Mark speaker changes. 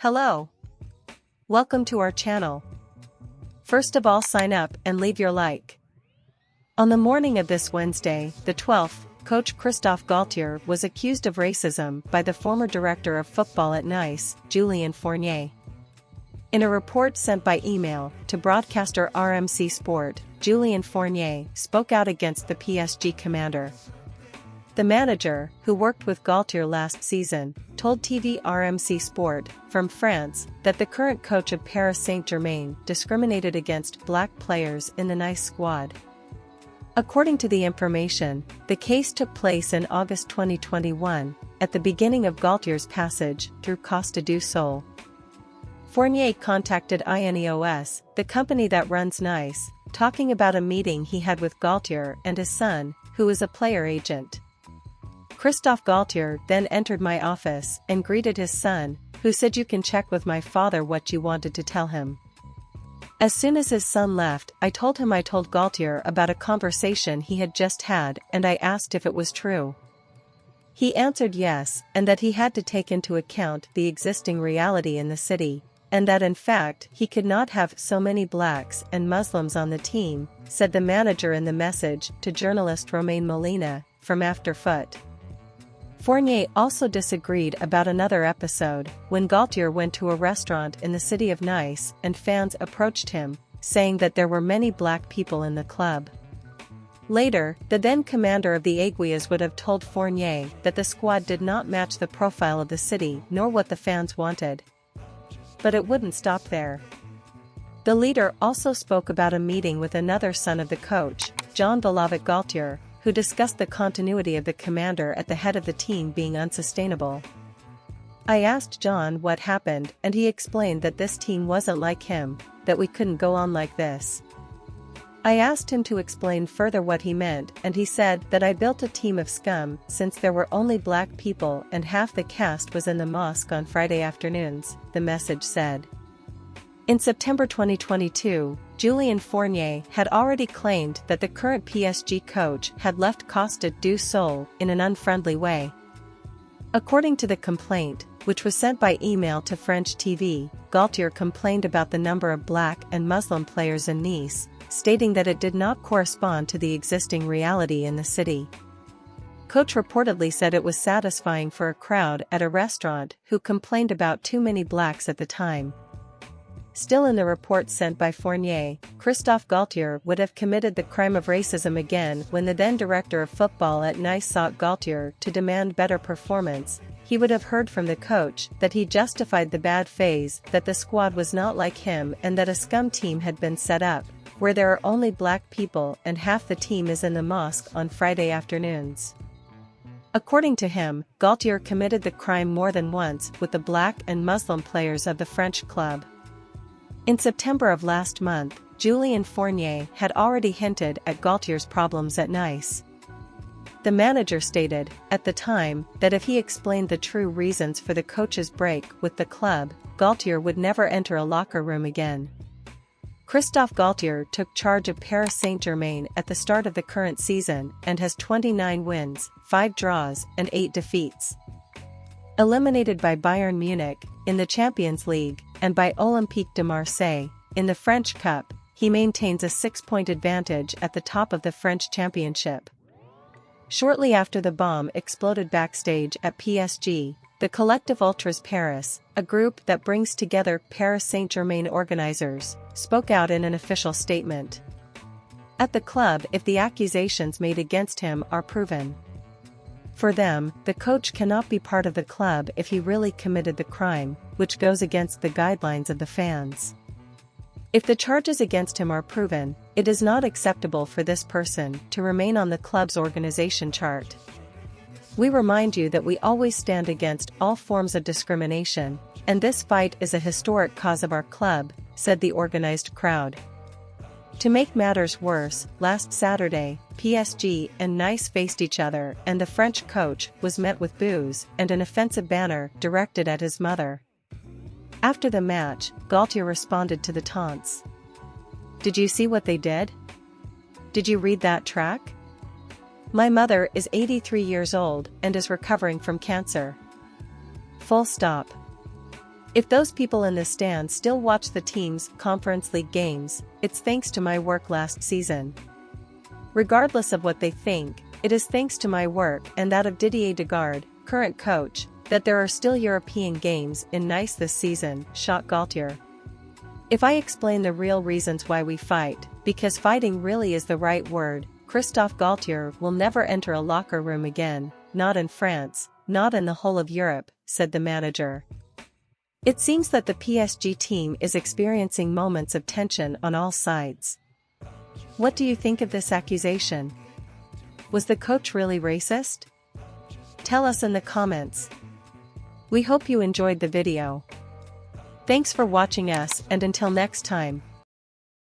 Speaker 1: Hello. Welcome to our channel. First of all, sign up and leave your like. On the morning of this Wednesday, the 12th, coach Christophe Galtier was accused of racism by the former director of football at Nice, Julien Fournier. In a report sent by email to broadcaster RMC Sport, Julien Fournier spoke out against the PSG commander. The manager, who worked with Galtier last season, told TV RMC Sport, from France, that the current coach of Paris Saint-Germain discriminated against black players in the Nice squad. According to the information, the case took place in August 2021, at the beginning of Galtier's passage through Costa do Sol. Fournier contacted INEOS, the company that runs Nice, talking about a meeting he had with Galtier and his son, who is a player agent. Christophe Galtier then entered my office and greeted his son, who said, "You can check with my father what you wanted to tell him." As soon as his son left, I told him I told Galtier about a conversation he had just had, and I asked if it was true. He answered yes, and that he had to take into account the existing reality in the city, and that in fact he could not have so many blacks and Muslims on the team, said the manager in the message to journalist Romain Molina, from Afterfoot. Fournier also disagreed about another episode, when Galtier went to a restaurant in the city of Nice and fans approached him, saying that there were many black people in the club. Later, the then commander of the Aiguilles would have told Fournier that the squad did not match the profile of the city nor what the fans wanted. But it wouldn't stop there. The leader also spoke about a meeting with another son of the coach, Jean-Baptiste Galtier, who discussed the continuity of the commander at the head of the team being unsustainable. I asked John what happened, and he explained that this team wasn't like him, that we couldn't go on like this. I asked him to explain further what he meant, and he said that I built a team of scum since there were only black people and half the cast was in the mosque on Friday afternoons, the message said. In September 2022, Julien Fournier had already claimed that the current PSG coach had left Costa do Sol in an unfriendly way. According to the complaint, which was sent by email to French TV, Galtier complained about the number of black and Muslim players in Nice, stating that it did not correspond to the existing reality in the city. Coach reportedly said it was satisfying for a crowd at a restaurant who complained about too many blacks at the time. Still, in the report sent by Fournier, Christophe Galtier would have committed the crime of racism again when the then director of football at Nice sought Galtier to demand better performance. He would have heard from the coach that he justified the bad phase, that the squad was not like him and that a scum team had been set up, where there are only black people and half the team is in the mosque on Friday afternoons. According to him, Galtier committed the crime more than once with the black and Muslim players of the French club. In September of last month, Julien Fournier had already hinted at Galtier's problems at Nice. The manager stated, at the time, that if he explained the true reasons for the coach's break with the club, Galtier would never enter a locker room again. Christophe Galtier took charge of Paris Saint-Germain at the start of the current season and has 29 wins, 5 draws, and 8 defeats. Eliminated by Bayern Munich in the Champions League and by Olympique de Marseille in the French Cup, he maintains a 6-point advantage at the top of the French championship. Shortly after the bomb exploded backstage at PSG, the Collective Ultras Paris, a group that brings together Paris Saint-Germain organizers, spoke out in an official statement. At the club, if the accusations made against him are proven. For them, the coach cannot be part of the club if he really committed the crime, which goes against the guidelines of the fans. If the charges against him are proven, it is not acceptable for this person to remain on the club's organization chart. We remind you that we always stand against all forms of discrimination, and this fight is a historic cause of our club, said the organized crowd. To make matters worse, last Saturday, PSG and Nice faced each other and the French coach was met with boos and an offensive banner directed at his mother. After the match, Galtier responded to the taunts. "Did you see what they did? Did you read that track? My mother is 83 years old and is recovering from cancer. Full stop. If those people in the stands still watch the team's Conference League games, it's thanks to my work last season. Regardless of what they think, it is thanks to my work and that of Didier Degarde, current coach, that there are still European games in Nice this season, shot Galtier. If I explain the real reasons why we fight, because fighting really is the right word, Christophe Galtier will never enter a locker room again, not in France, not in the whole of Europe, said the manager. It seems that the PSG team is experiencing moments of tension on all sides. What do you think of this accusation? Was the coach really racist? Tell us in the comments. We hope you enjoyed the video. Thanks for watching us, and until next time.